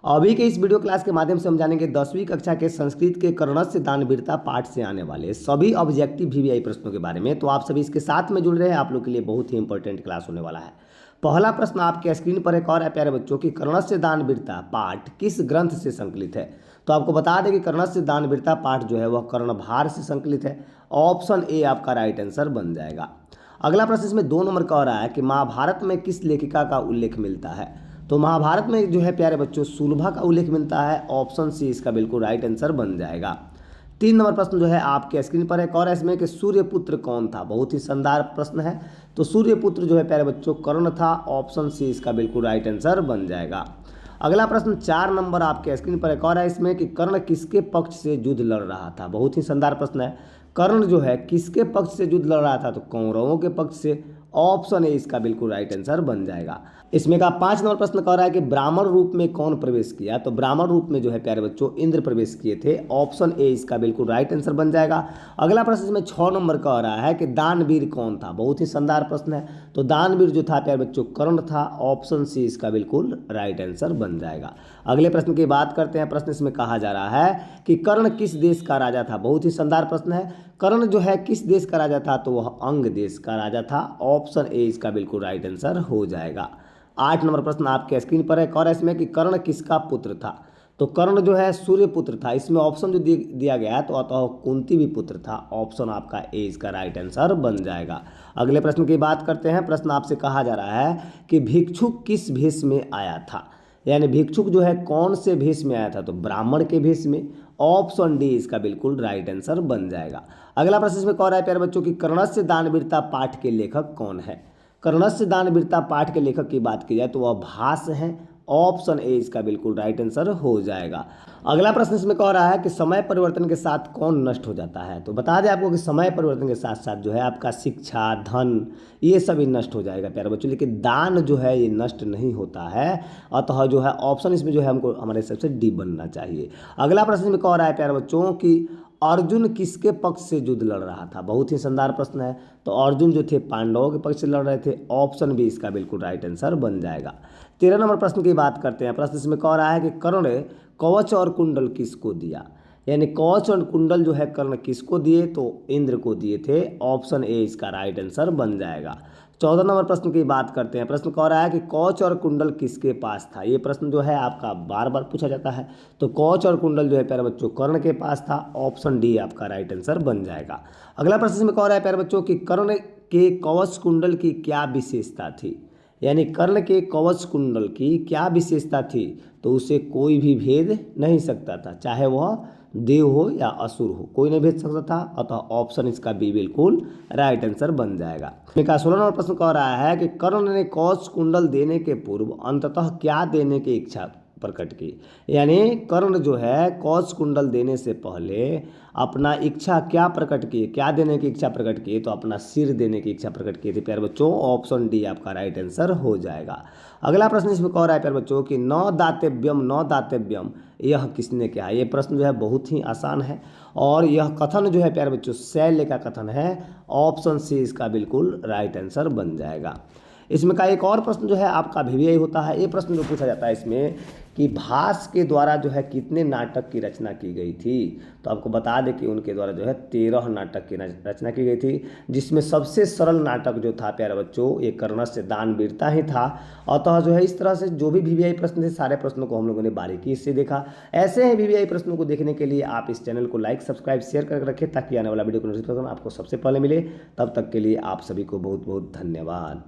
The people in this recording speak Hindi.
अभी के इस वीडियो क्लास के माध्यम से हम जानेंगे 10वीं कक्षा के संस्कृत के कर्णस्य दानवीरता पाठ से आने वाले सभी ऑब्जेक्टिव वीवीआई प्रश्नों के बारे में। तो आप सभी इसके साथ में जुड़ रहे हैं, आप लोग के लिए बहुत ही इंपॉर्टेंट क्लास होने वाला है। पहला प्रश्न आपके स्क्रीन पर एक और है प्यारे बच्चों की, कर्णस्य दानवीरता पाठ किस ग्रंथ से संकलित है। तो आपको बता दें कि कर्णस्य दानवीरता पाठ जो है वह कर्णभार से संकलित है। ऑप्शन ए आपका राइट आंसर बन जाएगा। अगला प्रश्न इसमें 2 नंबर का हो रहा है कि महाभारत में किस लेखिका का उल्लेख मिलता है। तो महाभारत में जो है प्यारे बच्चों सुलभा का उल्लेख मिलता है। ऑप्शन सी इसका बिल्कुल राइट आंसर बन जाएगा। 3 नंबर प्रश्न जो है आपके स्क्रीन पर एक और इसमें कि सूर्यपुत्र कौन था। बहुत ही शानदार प्रश्न है। तो सूर्यपुत्र जो है प्यारे बच्चों कर्ण था। ऑप्शन सी इसका बिल्कुल राइट आंसर बन जाएगा। अगला प्रश्न 4 नंबर आपके स्क्रीन पर एक और है इसमें कि कर्ण किसके पक्ष से युद्ध लड़ रहा था। बहुत ही शानदार प्रश्न है। कर्ण जो है किसके पक्ष से युद्ध लड़ रहा था। तो कौरवों के पक्ष से। ऑप्शन ए इसका बिल्कुल राइट आंसर बन जाएगा। इसमें का 5 नंबर प्रश्न कह रहा है कि ब्राह्मण रूप में कौन प्रवेश किया। तो ब्राह्मण रूप में जो है प्यारे बच्चों इंद्र प्रवेश किए थे। ऑप्शन ए इसका बिल्कुल राइट आंसर बन जाएगा। अगला प्रश्न इसमें 6 नंबर कह रहा है कि दानवीर कौन था। बहुत ही शानदार प्रश्न है। तो दानवीर जो था प्यारे बच्चों कर्ण था। ऑप्शन सी इसका बिल्कुल राइट आंसर बन जाएगा। अगले प्रश्न की बात करते हैं। प्रश्न इसमें कहा जा रहा है कि कर्ण किस देश का राजा था। बहुत ही शानदार प्रश्न है। कर्ण जो है किस देश का राजा था। तो वह अंग देश का राजा था। ऑप्शन ए इसका बिल्कुल राइट आंसर हो जाएगा। 8 नंबर प्रश्न आपके स्क्रीन पर है और इसमें कि कर्ण किसका पुत्र था। तो कर्ण जो है सूर्य पुत्र था। इसमें ऑप्शन जो दिया गया है तो अतः कुंती भी पुत्र था। ऑप्शन आपका ए इसका राइट आंसर बन जाएगा। अगले प्रश्न की बात करते हैं। प्रश्न आपसे कहा जा रहा है कि भिक्षुक किस भेष में आया था। यानी भिक्षुक जो है कौन से भेष में आया था। तो ब्राह्मण के भेष में। ऑप्शन डी इसका बिल्कुल राइट आंसर बन जाएगा। अगला प्रश्न इसमें कह रहा है प्यारे बच्चों की कर्णस्य दानवीरता पाठ के लेखक कौन है। कर्णस्य दानवीरता पाठ के लेखक की बात की जाए तो वह भास हैं। ऑप्शन ए इसका बिल्कुल राइट आंसर हो जाएगा। अगला प्रश्न इसमें कह रहा है कि समय परिवर्तन के साथ कौन नष्ट हो जाता है। तो बता दें आपको कि समय परिवर्तन के साथ साथ जो है आपका शिक्षा धन ये सभी नष्ट हो जाएगा प्यारे बच्चों, लेकिन दान जो है ये नष्ट नहीं होता है। अतः जो है ऑप्शन इसमें जो है हमको हमारे हिसाब से डी बनना चाहिए। अगला प्रश्न में कह रहा है प्यारे बच्चों की अर्जुन किसके पक्ष से युद्ध लड़ रहा था। बहुत ही शानदार प्रश्न है। तो अर्जुन जो थे पांडवों के पक्ष से लड़ रहे थे। ऑप्शन बी इसका बिल्कुल राइट आंसर बन जाएगा। 13 नंबर प्रश्न की बात करते हैं। प्रश्न इसमें कह रहा है कि कर्ण ने कवच और कुंडल किसको दिया। यानी कवच और कुंडल जो है कर्ण किसको दिए। तो इंद्र को दिए थे। ऑप्शन ए इसका राइट आंसर बन जाएगा। 14 नंबर प्रश्न की बात करते हैं। प्रश्न कह रहा है कि कवच और कुंडल किसके पास था। ये प्रश्न जो है आपका बार बार पूछा जाता है। तो कवच और कुंडल जो है प्यारे बच्चों कर्ण के पास था। ऑप्शन डी आपका राइट आंसर बन जाएगा। अगला प्रश्न इसमें कह रहा है प्यारे बच्चों कि कर्ण के कवच कुंडल की क्या विशेषता थी। यानी कर्ण के कवच कुंडल की क्या विशेषता थी। तो उसे कोई भी भेद नहीं सकता था, चाहे वह देव हो या असुर हो, कोई नहीं भेज सकता था। अतः ऑप्शन इसका बी बिल्कुल राइट आंसर बन जाएगा। 16 नंबर प्रश्न कह रहा है कि कर्ण ने कवच कुंडल देने के पूर्व अंततः क्या देने की इच्छा प्रकट की। यानी कर्ण जो है कवच कुंडल देने से पहले अपना इच्छा क्या प्रकट किए, क्या देने की इच्छा प्रकट किए। तो अपना सिर देने की इच्छा प्रकट किए थे प्यारे बच्चों। ऑप्शन डी आपका राइट आंसर हो जाएगा। अगला प्रश्न इसमें कह रहा है प्यारे बच्चों कि न दातव्यम यह किसने कहा। ये प्रश्न जो है बहुत ही आसान है और यह कथन जो है प्यारे बच्चों शैल्य का कथन है। ऑप्शन सी इसका बिल्कुल राइट आंसर बन जाएगा। इसमें का एक और प्रश्न जो है आपका वीवीआई होता है। ये प्रश्न जो पूछा जाता है इसमें कि भास के द्वारा जो है कितने नाटक की रचना की गई थी। तो आपको बता दें कि उनके द्वारा जो है 13 नाटक की रचना की गई थी, जिसमें सबसे सरल नाटक जो था प्यारे बच्चों ये कर्णस्य दानवीरता ही था। अतः जो है इस तरह से जो भी वीवीआई प्रश्न थे सारे प्रश्नों को हम लोगों ने बारीकी से देखा। ऐसे ही वीवीआई प्रश्नों को देखने के लिए आप इस चैनल को लाइक सब्सक्राइब शेयर करके रखें ताकि आने वाला वीडियो को नोटिफिकेशन आपको सबसे पहले मिले। तब तक के लिए आप सभी को बहुत बहुत धन्यवाद।